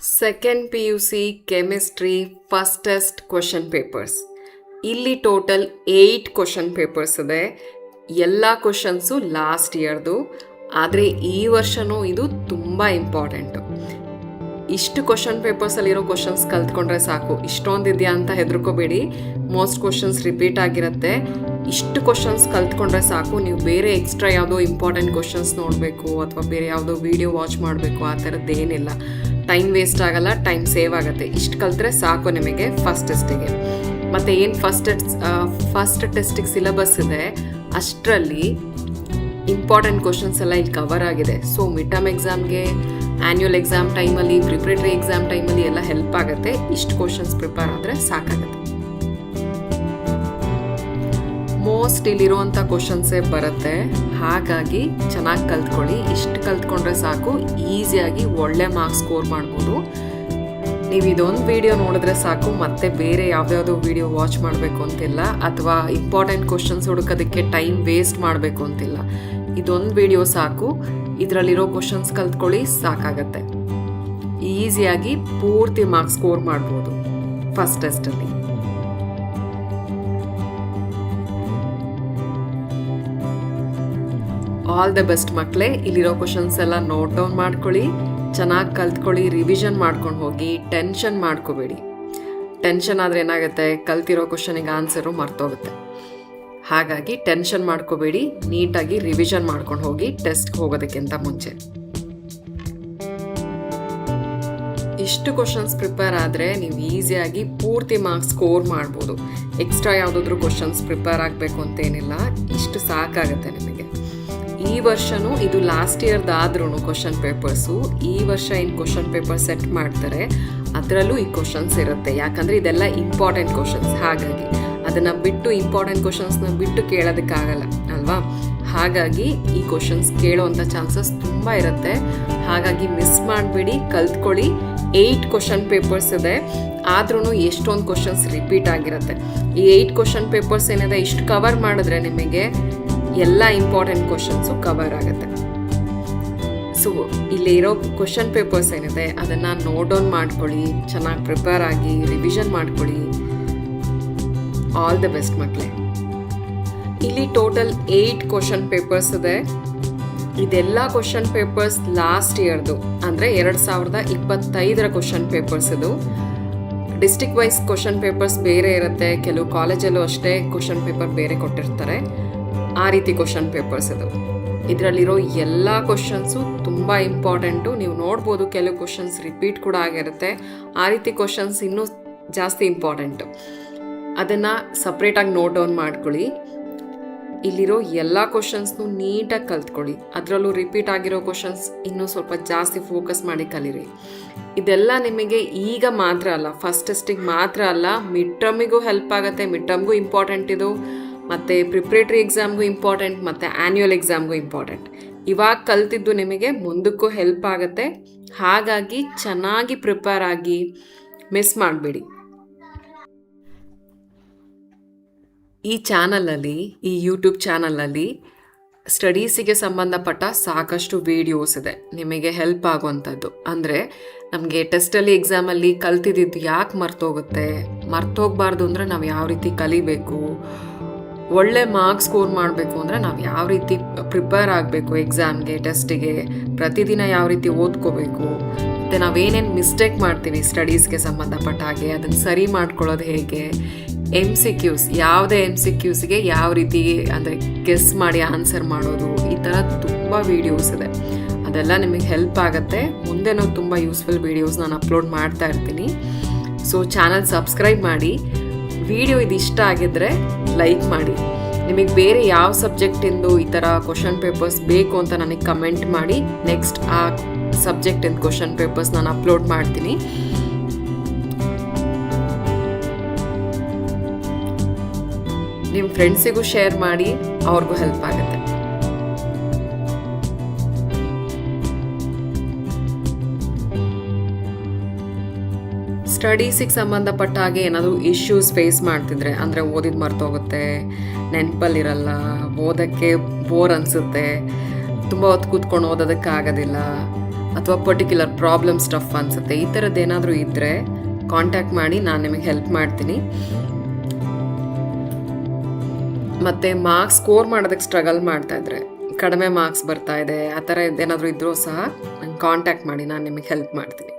Second PUC chemistry first test question papers. ಇಲ್ಲಿ total 8 question papers ಇದೆ. ಎಲ್ಲ questions last ಇಯರ್ದು, ಆದರೆ ಈ ವರ್ಷವೂ ಇದು ತುಂಬ ಇಂಪಾರ್ಟೆಂಟು. ಇಷ್ಟು ಕ್ವಶನ್ ಪೇಪರ್ಸಲ್ಲಿರೋ ಕ್ವಶನ್ಸ್ ಕಲ್ತ್ಕೊಂಡ್ರೆ ಸಾಕು. ಇಷ್ಟೊಂದಿದೆಯಾ ಅಂತ ಹೆದರ್ಕೋಬೇಡಿ, ಮೋಸ್ಟ್ ಕ್ವಶನ್ಸ್ ರಿಪೀಟ್ ಆಗಿರುತ್ತೆ. ಇಷ್ಟು ಕ್ವಶನ್ಸ್ ಕಲ್ತ್ಕೊಂಡ್ರೆ ಸಾಕು. ನೀವು ಬೇರೆ ಎಕ್ಸ್ಟ್ರಾ ಯಾವುದೋ ಇಂಪಾರ್ಟೆಂಟ್ ಕ್ವಶನ್ಸ್ ನೋಡಬೇಕು ಅಥವಾ ಬೇರೆ ಯಾವುದೋ ವಿಡಿಯೋ ವಾಚ್ ಮಾಡಬೇಕು ಆ ಥರದ್ದೇನಿಲ್ಲ. ಟೈಮ್ ವೇಸ್ಟ್ ಆಗಲ್ಲ, ಟೈಮ್ ಸೇವ್ ಆಗುತ್ತೆ. ಇಷ್ಟು ಕಲ್ತ್ರೆ ಸಾಕು ನಿಮಗೆ ಫಸ್ಟ್ ಟೆಸ್ಟಿಗೆ. ಮತ್ತು ಏನು ಫಸ್ಟ್ ಟೆಸ್ಟಿಗೆ ಸಿಲೆಬಸ್ ಇದೆ ಅಷ್ಟರಲ್ಲಿ ಇಂಪಾರ್ಟೆಂಟ್ ಕ್ವಶನ್ಸ್ ಎಲ್ಲ ಇಲ್ಲಿ ಕವರ್ ಆಗಿದೆ. ಸೊ ಮಿಡ್ ಟರ್ಮ್ ಎಕ್ಸಾಮ್ಗೆ, ಆ್ಯನ್ಯುವಲ್ ಎಕ್ಸಾಮ್ ಟೈಮಲ್ಲಿ, ಪ್ರಿಪ್ರೇಟರಿ ಎಕ್ಸಾಮ್ ಟೈಮಲ್ಲಿ ಎಲ್ಲ ಹೆಲ್ಪ್ ಆಗುತ್ತೆ. ಇಷ್ಟು ಕ್ವಶನ್ಸ್ ಪ್ರಿಪೇರ್ ಆದರೆ ಸಾಕಾಗುತ್ತೆ. ಮೋಸ್ಟ್ ಇಲ್ಲಿರುವಂಥ ಕ್ವಶನ್ಸೇ ಬರುತ್ತೆ, ಹಾಗಾಗಿ ಚೆನ್ನಾಗಿ ಕಲ್ತ್ಕೊಳ್ಳಿ. ಇಷ್ಟು ಕಲ್ತ್ಕೊಂಡ್ರೆ ಸಾಕು, ಈಸಿಯಾಗಿ ಒಳ್ಳೆ ಮಾರ್ಕ್ಸ್ ಸ್ಕೋರ್ ಮಾಡ್ಬೋದು. ನೀವು ಇದೊಂದು ವಿಡಿಯೋ ನೋಡಿದ್ರೆ ಸಾಕು, ಮತ್ತೆ ಬೇರೆ ಯಾವುದ್ಯಾವುದೋ ವಿಡಿಯೋ ವಾಚ್ ಮಾಡಬೇಕು ಅಂತಿಲ್ಲ, ಅಥವಾ ಇಂಪಾರ್ಟೆಂಟ್ ಕ್ವಶನ್ಸ್ ಹುಡುಕೋದಕ್ಕೆ ಟೈಮ್ ವೇಸ್ಟ್ ಮಾಡಬೇಕು ಅಂತಿಲ್ಲ. ಇದೊಂದು ವಿಡಿಯೋ ಸಾಕು, ಇದರಲ್ಲಿರೋ ಕ್ವಶನ್ಸ್ ಕಲ್ತ್ಕೊಳ್ಳಿ, ಸಾಕಾಗತ್ತೆ. ಈಸಿಯಾಗಿ ಪೂರ್ತಿ ಮಾರ್ಕ್ಸ್ ಸ್ಕೋರ್ ಮಾಡ್ಬೋದು ಫಸ್ಟ್ ಟೆಸ್ಟಲ್ಲಿ. ಆಲ್ ದ ಬೆಸ್ಟ್ ಮಕ್ಕಳೇ. ಇಲ್ಲಿರೋ ಕ್ವಶನ್ಸ್ ಎಲ್ಲ ನೋಟ್ ಡೌನ್ ಮಾಡ್ಕೊಳ್ಳಿ, ಚೆನ್ನಾಗಿ ಕಲ್ತ್ಕೊಳ್ಳಿ, ರಿವಿಷನ್ ಮಾಡ್ಕೊಂಡು ಹೋಗಿ. ಟೆನ್ಷನ್ ಮಾಡ್ಕೋಬೇಡಿ. ಟೆನ್ಷನ್ ಆದರೆ ಏನಾಗುತ್ತೆ, ಕಲ್ತಿರೋ ಕ್ವಶನಿಗೆ ಆನ್ಸರು ಮರ್ತೋಗುತ್ತೆ. ಹಾಗಾಗಿ ಟೆನ್ಷನ್ ಮಾಡ್ಕೋಬೇಡಿ, ನೀಟಾಗಿ ರಿವಿಷನ್ ಮಾಡ್ಕೊಂಡು ಹೋಗಿ ಟೆಸ್ಟ್ಗೆ ಹೋಗೋದಕ್ಕಿಂತ ಮುಂಚೆ. ಇಷ್ಟು ಕ್ವಶನ್ಸ್ ಪ್ರಿಪೇರ್ ಆದರೆ ನೀವು ಈಸಿಯಾಗಿ ಪೂರ್ತಿ ಮಾರ್ಕ್ಸ್ ಸ್ಕೋರ್ ಮಾಡ್ಬೋದು. ಎಕ್ಸ್ಟ್ರಾ ಯಾವುದಾದ್ರೂ ಕ್ವಶನ್ಸ್ ಪ್ರಿಪೇರ್ ಆಗಬೇಕು ಅಂತೇನಿಲ್ಲ, ಇಷ್ಟು ಸಾಕಾಗುತ್ತೆ ನಿಮಗೆ. ಈ ವರ್ಷನೂ ಇದು ಲಾಸ್ಟ್ ಇಯರ್ದಾದ್ರೂ ಕ್ವಶನ್ ಪೇಪರ್ಸು, ಈ ವರ್ಷ ಏನು ಕ್ವಶನ್ ಪೇಪರ್ ಸೆಟ್ ಮಾಡ್ತಾರೆ ಅದರಲ್ಲೂ ಈ ಕ್ವಶನ್ಸ್ ಇರುತ್ತೆ. ಯಾಕಂದರೆ ಇದೆಲ್ಲ ಇಂಪಾರ್ಟೆಂಟ್ ಕ್ವಶನ್ಸ್, ಹಾಗಾಗಿ ಅದನ್ನು ಬಿಟ್ಟು, ಇಂಪಾರ್ಟೆಂಟ್ ಕ್ವಶನ್ಸ್ನ ಬಿಟ್ಟು ಕೇಳೋದಕ್ಕಾಗಲ್ಲ ಅಲ್ವಾ. ಹಾಗಾಗಿ ಈ ಕ್ವಶನ್ಸ್ ಕೇಳೋವಂಥ ಚಾನ್ಸಸ್ ತುಂಬ ಇರುತ್ತೆ. ಹಾಗಾಗಿ ಮಿಸ್ ಮಾಡಬೇಡಿ, ಕಲ್ತ್ಕೊಳ್ಳಿ. 8 ಕ್ವಶನ್ ಪೇಪರ್ಸ್ ಇದೆ, ಆದ್ರೂ ಎಷ್ಟೊಂದು ಕ್ವಶನ್ಸ್ ರಿಪೀಟ್ ಆಗಿರುತ್ತೆ. ಈ 8 ಕ್ವಶನ್ ಪೇಪರ್ಸ್ ಏನಿದೆ, ಇಷ್ಟು ಕವರ್ ಮಾಡಿದ್ರೆ ನಿಮಗೆ ಎಲ್ಲ ಇಂಪಾರ್ಟೆಂಟ್ ಕ್ವಶನ್ಸು ಕವರ್ ಆಗುತ್ತೆ. ಸೊ ಇಲ್ಲಿ ಇರೋ ಕ್ವಶನ್ ಪೇಪರ್ಸ್ ಏನಿದೆ ಅದನ್ನು ನೋಟ್ ಡೌನ್ ಮಾಡ್ಕೊಳ್ಳಿ, ಚೆನ್ನಾಗಿ ಪ್ರಿಪೇರ್ ಆಗಿ ರಿವಿಷನ್ ಮಾಡ್ಕೊಳ್ಳಿ. ಆಲ್ ದ ಬೆಸ್ಟ್ ಮಕ್ಕಳೇ. ಇಲ್ಲಿ ಟೋಟಲ್ 8 ಕ್ವಶನ್ ಪೇಪರ್ಸ್ ಇದೆ. ಇದೆಲ್ಲ ಕ್ವಶನ್ ಪೇಪರ್ಸ್ ಲಾಸ್ಟ್ ಇಯರ್ದು, ಅಂದರೆ 2025 ಕ್ವಶನ್ ಪೇಪರ್ಸ್ ಇದು. ಡಿಸ್ಟ್ರಿಕ್ಟ್ ವೈಸ್ ಕ್ವಶನ್ ಪೇಪರ್ಸ್ ಬೇರೆ ಇರುತ್ತೆ, ಕೆಲವು ಕಾಲೇಜಲ್ಲೂ ಅಷ್ಟೇ ಕ್ವಶನ್ ಪೇಪರ್ ಬೇರೆ ಕೊಟ್ಟಿರ್ತಾರೆ. ಆ ರೀತಿ ಕ್ವಶನ್ ಪೇಪರ್ಸ್ ಇದು. ಇದರಲ್ಲಿರೋ ಎಲ್ಲ ಕ್ವಶನ್ಸು ತುಂಬ ಇಂಪಾರ್ಟೆಂಟು. ನೀವು ನೋಡ್ಬೋದು, ಕೆಲವು ಕ್ವಶನ್ಸ್ ರಿಪೀಟ್ ಕೂಡ ಆಗಿರುತ್ತೆ. ಆ ರೀತಿ ಕ್ವಶನ್ಸ್ ಇನ್ನೂ ಜಾಸ್ತಿ ಇಂಪಾರ್ಟೆಂಟು. ಅದನ್ನು ಸಪ್ರೇಟಾಗಿ ನೋಟ್ ಡೌನ್ ಮಾಡ್ಕೊಳ್ಳಿ. ಇಲ್ಲಿರೋ ಎಲ್ಲ ಕ್ವಶನ್ಸ್ನು ನೀಟಾಗಿ ಕಲ್ತ್ಕೊಳ್ಳಿ. ಅದರಲ್ಲೂ ರಿಪೀಟ್ ಆಗಿರೋ ಕ್ವಶನ್ಸ್ ಇನ್ನೂ ಸ್ವಲ್ಪ ಜಾಸ್ತಿ ಫೋಕಸ್ ಮಾಡಿ ಕಲೀರಿ. ಇದೆಲ್ಲ ನಿಮಗೆ ಈಗ ಮಾತ್ರ ಅಲ್ಲ, ಫಸ್ಟ್ ಟೆಸ್ಟಿಗೆ ಮಾತ್ರ ಅಲ್ಲ, ಮಿಡ್ ಟರ್ಮಿಗೂ ಹೆಲ್ಪ್ ಆಗುತ್ತೆ. ಮಿಡ್ ಟರ್ಮ್ಗೂ ಇಂಪಾರ್ಟೆಂಟ್ ಇದು, ಮತ್ತು ಪ್ರಿಪ್ರೇಟರಿ ಎಕ್ಸಾಮ್ಗೂ ಇಂಪಾರ್ಟೆಂಟ್, ಮತ್ತು ಆ್ಯನ್ಯುವಲ್ ಎಕ್ಸಾಮ್ಗೂ ಇಂಪಾರ್ಟೆಂಟ್. ಇವಾಗ ಕಲ್ತಿದ್ದು ನಿಮಗೆ ಮುಂದಕ್ಕೂ ಹೆಲ್ಪ್ ಆಗುತ್ತೆ. ಹಾಗಾಗಿ ಚೆನ್ನಾಗಿ ಪ್ರಿಪೇರ್ ಆಗಿ, ಮಿಸ್ ಮಾಡಬೇಡಿ. ಈ ಚಾನಲಲ್ಲಿ, ಈ ಯೂಟ್ಯೂಬ್ ಚಾನಲಲ್ಲಿ ಸ್ಟಡೀಸಿಗೆ ಸಂಬಂಧಪಟ್ಟ ಸಾಕಷ್ಟು ವೀಡಿಯೋಸ್ ಇದೆ ನಿಮಗೆ ಹೆಲ್ಪ್ ಆಗುವಂಥದ್ದು. ಅಂದರೆ ನಮಗೆ ಟೆಸ್ಟಲ್ಲಿ, ಎಕ್ಸಾಮಲ್ಲಿ ಕಲ್ತಿದ್ದು ಯಾಕೆ ಮರ್ತೋಗುತ್ತೆ, ಮರ್ತೋಗಬಾರ್ದು ಅಂದರೆ ನಾವು ಯಾವ ರೀತಿ ಕಲಿಬೇಕು, ಒಳ್ಳೆ ಮಾರ್ಕ್ಸ್ ಸ್ಕೋರ್ ಮಾಡಬೇಕು ಅಂದರೆ ನಾವು ಯಾವ ರೀತಿ ಪ್ರಿಪೇರ್ ಆಗಬೇಕು ಎಕ್ಸಾಮ್ಗೆ, ಟೆಸ್ಟಿಗೆ, ಪ್ರತಿದಿನ ಯಾವ ರೀತಿ ಓದ್ಕೋಬೇಕು, ಮತ್ತು ನಾವೇನೇನು ಮಿಸ್ಟೇಕ್ ಮಾಡ್ತೀವಿ ಸ್ಟಡೀಸ್ಗೆ ಸಂಬಂಧಪಟ್ಟ ಹಾಗೆ ಅದನ್ನು ಸರಿ ಮಾಡ್ಕೊಳ್ಳೋದು ಹೇಗೆ, MCQs, ಯಾವುದೇ MCQsಗೆ ಯಾವ ರೀತಿ ಅಂದರೆ ಗೆಸ್ ಮಾಡಿ ಆನ್ಸರ್ ಮಾಡೋದು, ಈ ಥರ ತುಂಬ ವೀಡಿಯೋಸ್ ಇದೆ. ಅದೆಲ್ಲ ನಿಮಗೆ ಹೆಲ್ಪ್ ಆಗುತ್ತೆ. ಮುಂದೆನೂ ತುಂಬ ಯೂಸ್ಫುಲ್ ವೀಡಿಯೋಸ್ ನಾನು ಅಪ್ಲೋಡ್ ಮಾಡ್ತಾ ಇರ್ತೀನಿ. ಸೊ ಚಾನಲ್ ಸಬ್ಸ್ಕ್ರೈಬ್ ಮಾಡಿ. ವಿಡಿಯೋ ಇದು ಇಷ್ಟ ಆಗಿದ್ದರೆ ಲೈಕ್ ಮಾಡಿ. ನಿಮಗೆ ಬೇರೆ ಯಾವ ಸಬ್ಜೆಕ್ಟಿಂದು ಈ ಥರ ಕ್ವಶನ್ ಪೇಪರ್ಸ್ ಬೇಕು ಅಂತ ನನಗೆ ಕಮೆಂಟ್ ಮಾಡಿ. ನೆಕ್ಸ್ಟ್ ಆ ಸಬ್ಜೆಕ್ಟಿಂದ ಕ್ವಶನ್ ಪೇಪರ್ಸ್ ನಾನು ಅಪ್ಲೋಡ್ ಮಾಡ್ತೀನಿ. ನಿಮ್ಮ ಫ್ರೆಂಡ್ಸಿಗೂ ಶೇರ್ ಮಾಡಿ, ಅವ್ರಿಗೂ ಹೆಲ್ಪ್ ಆಗುತ್ತೆ. ಸ್ಟಡೀಸಿಗೆ ಸಂಬಂಧಪಟ್ಟ ಹಾಗೆ ಏನಾದರೂ ಇಶ್ಯೂಸ್ ಫೇಸ್ ಮಾಡ್ತಿದ್ರೆ, ಅಂದರೆ ಓದಿದ್ದು ಮರ್ತೋಗುತ್ತೆ, ನೆನಪಲ್ಲಿರಲ್ಲ, ಓದೋಕ್ಕೆ ಬೋರ್ ಅನಿಸುತ್ತೆ, ತುಂಬ ಹೊತ್ತು ಕೂತ್ಕೊಂಡು ಓದೋದಕ್ಕಾಗೋದಿಲ್ಲ, ಅಥವಾ ಪರ್ಟಿಕ್ಯುಲರ್ ಪ್ರಾಬ್ಲಮ್ ಸ್ಟಫ್ ಅನಿಸುತ್ತೆ, ಈ ಥರದ್ದು ಏನಾದರೂ ಇದ್ದರೆ ಕಾಂಟ್ಯಾಕ್ಟ್ ಮಾಡಿ, ನಾನು ನಿಮಗೆ ಹೆಲ್ಪ್ ಮಾಡ್ತೀನಿ. ಮತ್ತು ಮಾರ್ಕ್ಸ್ ಸ್ಕೋರ್ ಮಾಡೋದಕ್ಕೆ ಸ್ಟ್ರಗಲ್ ಮಾಡ್ತಾ ಇದ್ರೆ, ಕಡಿಮೆ ಮಾರ್ಕ್ಸ್ ಬರ್ತಾ ಇದೆ, ಆ ಥರ ಏನಾದರೂ ಇದ್ದರೂ ಸಹ ನಂಗೆ ಕಾಂಟ್ಯಾಕ್ಟ್ ಮಾಡಿ, ನಾನು ನಿಮಗೆ ಹೆಲ್ಪ್ ಮಾಡ್ತೀನಿ.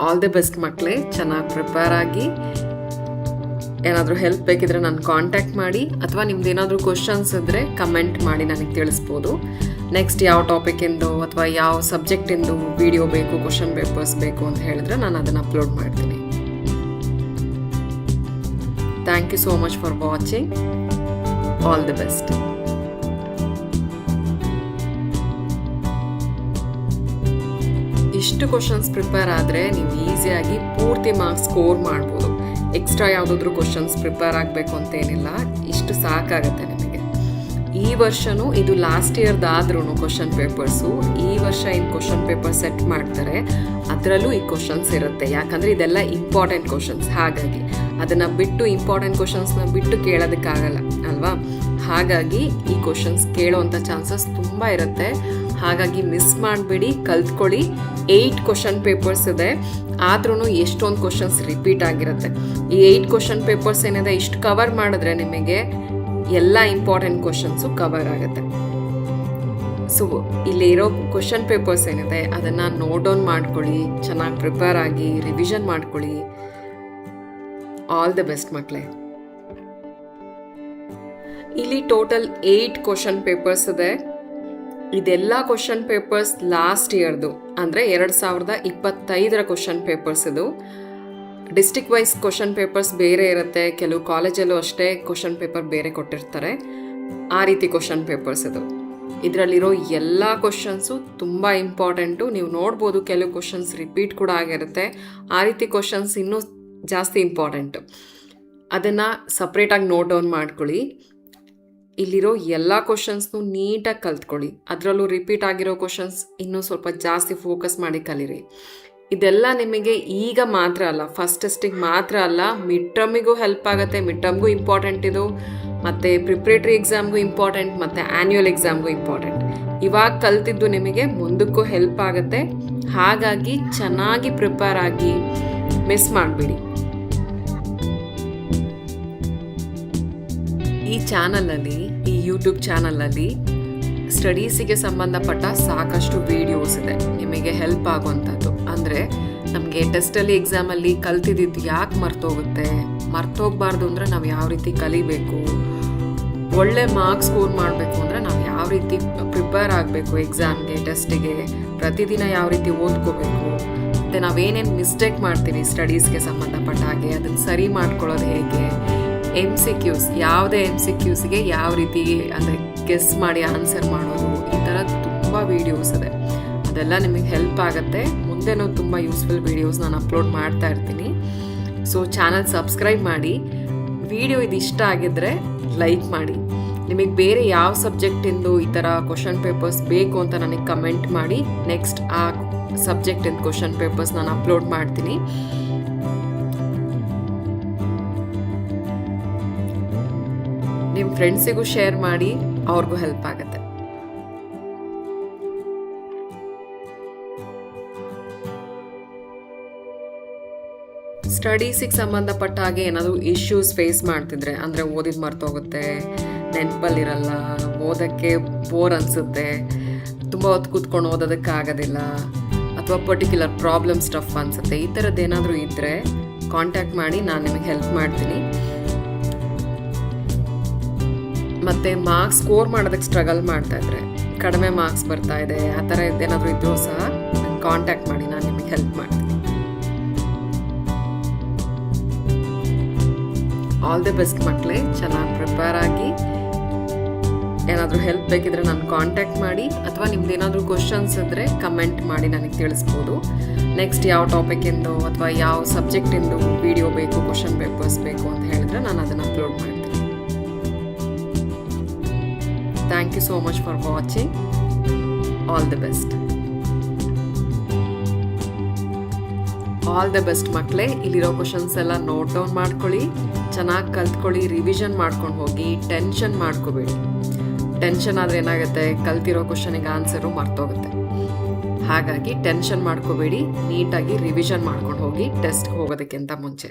ಆಲ್ ದಿ ಬೆಸ್ಟ್ ಮಕ್ಕಳೇ, ಚೆನ್ನಾಗಿ ಪ್ರಿಪೇರ್ ಆಗಿ. ಏನಾದರೂ ಹೆಲ್ಪ್ ಬೇಕಿದ್ರೆ ನಾನು ಕಾಂಟ್ಯಾಕ್ಟ್ ಮಾಡಿ, ಅಥವಾ ನಿಮ್ದು ಏನಾದರೂ ಕ್ವಶನ್ಸ್ ಇದ್ದರೆ ಕಮೆಂಟ್ ಮಾಡಿ ನನಗೆ ತಿಳಿಸ್ಬೋದು. ನೆಕ್ಸ್ಟ್ ಯಾವ ಟಾಪಿಕಿಂದು ಅಥವಾ ಯಾವ ಸಬ್ಜೆಕ್ಟಿಂದು ವಿಡಿಯೋ ಬೇಕು, ಕ್ವಶನ್ ಪೇಪರ್ಸ್ ಬೇಕು ಅಂತ ಹೇಳಿದ್ರೆ ನಾನು ಅದನ್ನು ಅಪ್ಲೋಡ್ ಮಾಡ್ತೀನಿ. Thank you so much for watching. All the best. ಇಷ್ಟು ಕ್ವಶನ್ಸ್ ಪ್ರಿಪೇರ್ ಆದರೆ ನೀವು ಈಸಿಯಾಗಿ ಪೂರ್ತಿ ಮಾರ್ಕ್ಸ್ ಸ್ಕೋರ್ ಮಾಡ್ಬೋದು. ಎಕ್ಸ್ಟ್ರಾ ಯಾವುದಾದ್ರೂ ಕ್ವಶನ್ಸ್ ಪ್ರಿಪೇರ್ ಆಗಬೇಕು ಅಂತೇನಿಲ್ಲ, ಇಷ್ಟು ಸಾಕಾಗುತ್ತೆ ನಿಮಗೆ. ಈ ವರ್ಷವೂ ಇದು ಲಾಸ್ಟ್ ಇಯರ್ದಾದ್ರೂ ಕ್ವಶನ್ ಪೇಪರ್ಸು, ಈ ವರ್ಷ ಏನು ಕ್ವಶನ್ ಪೇಪರ್ ಸೆಟ್ ಮಾಡ್ತಾರೆ ಅದರಲ್ಲೂ ಈ ಕ್ವಶನ್ಸ್ ಇರುತ್ತೆ. ಯಾಕಂದರೆ ಇದೆಲ್ಲ ಇಂಪಾರ್ಟೆಂಟ್ ಕ್ವಶನ್ಸ್, ಹಾಗಾಗಿ ಅದನ್ನು ಬಿಟ್ಟು ಇಂಪಾರ್ಟೆಂಟ್ ಕ್ವಶನ್ಸ್ನ ಬಿಟ್ಟು ಕೇಳೋದಕ್ಕಾಗಲ್ಲ ಅಲ್ವಾ. ಹಾಗಾಗಿ ಈ ಕ್ವಶನ್ಸ್ ಕೇಳೋವಂಥ ಚಾನ್ಸಸ್ ತುಂಬ ಇರುತ್ತೆ. ಹಾಗಾಗಿ ಮಿಸ್ ಮಾಡಬೇಡಿ, ಕಲ್ತ್ಕೊಳ್ಳಿ. 8 ಕ್ವಶನ್ ಪೇಪರ್ಸ್ ಇದೆ, ಆದ್ರೂ ಎಷ್ಟೊಂದು ಕ್ವಶನ್ಸ್ ರಿಪೀಟ್ ಆಗಿರುತ್ತೆ. ಈ 8 ಕ್ವಶನ್ ಪೇಪರ್ಸ್ ಏನಿದೆ ಇಷ್ಟು ಕವರ್ ಮಾಡಿದ್ರೆ ನಿಮಗೆ ಎಲ್ಲ ಇಂಪಾರ್ಟೆಂಟ್ ಕ್ವಶನ್ಸು ಕವರ್ ಆಗುತ್ತೆ. ಸೊ ಇಲ್ಲಿರೋ ಕ್ವಶನ್ ಪೇಪರ್ಸ್ ಏನಿದೆ ಅದನ್ನು ನೋಟ್ ಡೌನ್ ಮಾಡ್ಕೊಳ್ಳಿ, ಚೆನ್ನಾಗಿ ಪ್ರಿಪೇರ್ ಆಗಿ ರಿವಿಷನ್ ಮಾಡ್ಕೊಳ್ಳಿ. ಆಲ್ ದ ಬೆಸ್ಟ್ ಮಕ್ಕಳೇ. ಇಲ್ಲಿ ಟೋಟಲ್ 8 ಕ್ವಶನ್ ಪೇಪರ್ಸ್ ಇದೆ. ಇದೆಲ್ಲ ಕ್ವಶನ್ ಪೇಪರ್ಸ್ ಲಾಸ್ಟ್ ಇಯರ್ದು, ಅಂದರೆ 2025ರ ಕ್ವಶನ್ ಪೇಪರ್ಸ್ ಇದು. ಡಿಸ್ಟ್ರಿಕ್ಟ್ ವೈಸ್ ಕ್ವಶನ್ ಪೇಪರ್ಸ್ ಬೇರೆ ಇರುತ್ತೆ, ಕೆಲವು ಕಾಲೇಜಲ್ಲೂ ಅಷ್ಟೇ ಕ್ವಶನ್ ಪೇಪರ್ ಬೇರೆ ಕೊಟ್ಟಿರ್ತಾರೆ. ಆ ರೀತಿ ಕ್ವಶನ್ ಪೇಪರ್ಸ್ ಇದು. ಇದರಲ್ಲಿರೋ ಎಲ್ಲ ಕ್ವಶನ್ಸು ತುಂಬ ಇಂಪಾರ್ಟೆಂಟು. ನೀವು ನೋಡ್ಬೋದು ಕೆಲವು ಕ್ವಶನ್ಸ್ ರಿಪೀಟ್ ಕೂಡ ಆಗಿರುತ್ತೆ. ಆ ರೀತಿ ಕ್ವಶನ್ಸ್ ಇನ್ನೂ ಜಾಸ್ತಿ ಇಂಪಾರ್ಟೆಂಟು. ಅದನ್ನು ಸಪ್ರೇಟಾಗಿ ನೋಟ್ ಡೌನ್ ಮಾಡ್ಕೊಳ್ಳಿ. ಇಲ್ಲಿರೋ ಎಲ್ಲ ಕ್ವಶನ್ಸ್ನು ನೀಟಾಗಿ ಕಲ್ತ್ಕೊಳ್ಳಿ. ಅದರಲ್ಲೂ ರಿಪೀಟ್ ಆಗಿರೋ ಕ್ವಶನ್ಸ್ ಇನ್ನೂ ಸ್ವಲ್ಪ ಜಾಸ್ತಿ ಫೋಕಸ್ ಮಾಡಿ ಕಲೀರಿ. ಇದೆಲ್ಲ ನಿಮಗೆ ಈಗ ಮಾತ್ರ ಅಲ್ಲ, ಫಸ್ಟ್ ಟೆಸ್ಟಿಗೆ ಮಾತ್ರ ಅಲ್ಲ, ಮಿಡ್ ಟರ್ಮಿಗೂ ಹೆಲ್ಪ್ ಆಗುತ್ತೆ. ಮಿಡ್ ಟರ್ಮ್ಗೂ ಇಂಪಾರ್ಟೆಂಟ್ ಇದು, ಮತ್ತು ಪ್ರಿಪ್ರೇಟರಿ ಎಕ್ಸಾಮ್ಗೂ ಇಂಪಾರ್ಟೆಂಟ್, ಮತ್ತು ಆ್ಯನ್ಯುವಲ್ ಎಕ್ಸಾಮ್ಗೂ ಇಂಪಾರ್ಟೆಂಟ್. ಇವಾಗ ಕಲ್ತಿದ್ದು ನಿಮಗೆ ಮುಂದಕ್ಕೂ ಹೆಲ್ಪ್ ಆಗುತ್ತೆ. ಹಾಗಾಗಿ ಚೆನ್ನಾಗಿ ಪ್ರಿಪೇರ್ ಆಗಿ, ಮಿಸ್ ಮಾಡಬೇಡಿ. ಈ ಚಾನಲಲ್ಲಿ, ಈ ಯೂಟ್ಯೂಬ್ ಚಾನಲಲ್ಲಿ ಸ್ಟಡೀಸಿಗೆ ಸಂಬಂಧಪಟ್ಟ ಸಾಕಷ್ಟು ವಿಡಿಯೋಸ್ ಇದೆ ನಿಮಗೆ ಹೆಲ್ಪ್ ಆಗುವಂಥದ್ದು. ಅಂದರೆ ನಮಗೆ ಟೆಸ್ಟಲ್ಲಿ ಎಕ್ಸಾಮಲ್ಲಿ ಕಲ್ತಿದ್ದು ಯಾಕೆ ಮರ್ತೋಗುತ್ತೆ, ಮರ್ತೋಗ್ಬಾರ್ದು ಅಂದರೆ ನಾವು ಯಾವ ರೀತಿ ಕಲಿಬೇಕು, ಒಳ್ಳೆ ಮಾರ್ಕ್ಸ್ ಸ್ಕೋರ್ ಮಾಡಬೇಕು ಅಂದರೆ ನಾವು ಯಾವ ರೀತಿ ಪ್ರಿಪೇರ್ ಆಗಬೇಕು ಎಕ್ಸಾಮ್ಗೆ, ಟೆಸ್ಟಿಗೆ, ಪ್ರತಿದಿನ ಯಾವ ರೀತಿ ಓದ್ಕೋಬೇಕು, ಮತ್ತು ನಾವೇನೇನು ಮಿಸ್ಟೇಕ್ ಮಾಡ್ತೀವಿ ಸ್ಟಡೀಸ್ಗೆ ಸಂಬಂಧಪಟ್ಟ ಹಾಗೆ ಅದನ್ನು ಸರಿ ಮಾಡ್ಕೊಳ್ಳೋದು ಹೇಗೆ, MCQs, ಯಾವುದೇ MCQsಗೆ ಯಾವ ರೀತಿ ಅಂದರೆ ಗೆಸ್ ಮಾಡಿ ಆನ್ಸರ್ ಮಾಡೋದು, ಈ ಥರ ತುಂಬ ವೀಡಿಯೋಸ್ ಇದೆ. ಅದೆಲ್ಲ ನಿಮಗೆ ಹೆಲ್ಪ್ ಆಗುತ್ತೆ. ಮುಂದೆನೂ ತುಂಬ ಯೂಸ್ಫುಲ್ ವೀಡಿಯೋಸ್ ನಾನು ಅಪ್ಲೋಡ್ ಮಾಡ್ತಾ ಇರ್ತೀನಿ. ಸೊ ಚಾನಲ್ ಸಬ್ಸ್ಕ್ರೈಬ್ ಮಾಡಿ. ವಿಡಿಯೋ ಇದು ಇಷ್ಟ ಆಗಿದ್ದರೆ ಲೈಕ್ ಮಾಡಿ. ನಿಮಗೆ ಬೇರೆ ಯಾವ ಸಬ್ಜೆಕ್ಟಿಂದು ಈ ಥರ ಕ್ವಶನ್ ಪೇಪರ್ಸ್ ಬೇಕು ಅಂತ ನನಗೆ ಕಮೆಂಟ್ ಮಾಡಿ. ನೆಕ್ಸ್ಟ್ ಆ ಸಬ್ಜೆಕ್ಟಿಂದ ಕ್ವಶನ್ ಪೇಪರ್ಸ್ ನಾನು ಅಪ್ಲೋಡ್ ಮಾಡ್ತೀನಿ. ನಿಮ್ಮ ಫ್ರೆಂಡ್ಸಿಗೂ ಶೇರ್ ಮಾಡಿ, ಅವ್ರಿಗೂ ಹೆಲ್ಪ್ ಆಗುತ್ತೆ. ಸ್ಟಡೀಸಿಗೆ ಸಂಬಂಧಪಟ್ಟ ಹಾಗೆ ಏನಾದರೂ ಇಶ್ಯೂಸ್ ಫೇಸ್ ಮಾಡ್ತಿದ್ರೆ, ಅಂದರೆ ಓದಿದ್ದು ಮರ್ತೋಗುತ್ತೆ, ನೆನಪಲ್ಲಿರಲ್ಲ, ಓದೋಕ್ಕೆ ಬೋರ್ ಅನಿಸುತ್ತೆ, ತುಂಬ ಹೊತ್ತು ಕೂತ್ಕೊಂಡು ಓದೋದಕ್ಕಾಗೋದಿಲ್ಲ, ಅಥವಾ ಪರ್ಟಿಕ್ಯುಲರ್ ಪ್ರಾಬ್ಲಮ್ ಸ್ಟಫ್ ಅನಿಸುತ್ತೆ, ಈ ಥರದ್ದು ಏನಾದರೂ ಇದ್ದರೆ ಕಾಂಟ್ಯಾಕ್ಟ್ ಮಾಡಿ, ನಾನು ನಿಮಗೆ ಹೆಲ್ಪ್ ಮಾಡ್ತೀನಿ. ಮತ್ತು ಮಾರ್ಕ್ಸ್ ಸ್ಕೋರ್ ಮಾಡೋದಕ್ಕೆ ಸ್ಟ್ರಗಲ್ ಮಾಡ್ತಾ ಇದ್ರೆ, ಕಡಿಮೆ ಮಾರ್ಕ್ಸ್ ಬರ್ತಾ ಇದೆ, ಆ ಥರ ಏನಾದರೂ ಇದ್ದರೂ ಸಹ ಕಾಂಟ್ಯಾಕ್ಟ್ ಮಾಡಿ, ನಾನು ನಿಮಗೆ ಹೆಲ್ಪ್ ಮಾಡ್ತೀನಿ. ಆಲ್ ದಿ ಬೆಸ್ಟ್ ಮಕ್ಕಳೇ, ಚೆನ್ನಾಗಿ ಪ್ರಿಪೇರ್ ಆಗಿ. ಏನಾದರೂ ಹೆಲ್ಪ್ ಬೇಕಿದ್ರೆ ನಾನು ಕಾಂಟ್ಯಾಕ್ಟ್ ಮಾಡಿ, ಅಥವಾ ನಿಮ್ದು ಏನಾದರೂ ಕ್ವಶನ್ಸ್ ಇದ್ದರೆ ಕಮೆಂಟ್ ಮಾಡಿ ನನಗೆ ತಿಳಿಸ್ಬೋದು. ನೆಕ್ಸ್ಟ್ ಯಾವ ಟಾಪಿಕಿಂದು ಅಥವಾ ಯಾವ ಸಬ್ಜೆಕ್ಟಿಂದು ವಿಡಿಯೋ ಬೇಕು, ಕ್ವಶನ್ ಪೇಪರ್ಸ್ ಬೇಕು ಅಂತ ಹೇಳಿದ್ರೆ ನಾನು ಅದನ್ನು ಅಪ್ಲೋಡ್ ಮಾಡ್ತೀನಿ. Thank you so much for watching. All the best. All the best ಮಕ್ಕಳೇ. ಇಲ್ಲಿರೋ ಕ್ವಶನ್ಸ್ ಎಲ್ಲ ನೋಟ್ ಡೌನ್ ಮಾಡ್ಕೊಳ್ಳಿ, ಚೆನ್ನಾಗಿ ಕಲ್ತ್ಕೊಳ್ಳಿ, ರಿವಿಷನ್ ಮಾಡ್ಕೊಂಡು ಹೋಗಿ. ಟೆನ್ಷನ್ ಮಾಡ್ಕೋಬೇಡಿ. ಟೆನ್ಷನ್ ಆದರೆ ಏನಾಗುತ್ತೆ, ಕಲ್ತಿರೋ ಕ್ವಶನಿಗೆ ಆನ್ಸರು ಮರ್ತೋಗುತ್ತೆ. ಹಾಗಾಗಿ ಟೆನ್ಷನ್ ಮಾಡ್ಕೋಬೇಡಿ, ನೀಟಾಗಿ ರಿವಿಷನ್ ಮಾಡ್ಕೊಂಡು ಹೋಗಿ ಟೆಸ್ಟ್ಗೆ ಹೋಗೋದಕ್ಕಿಂತ ಮುಂಚೆ.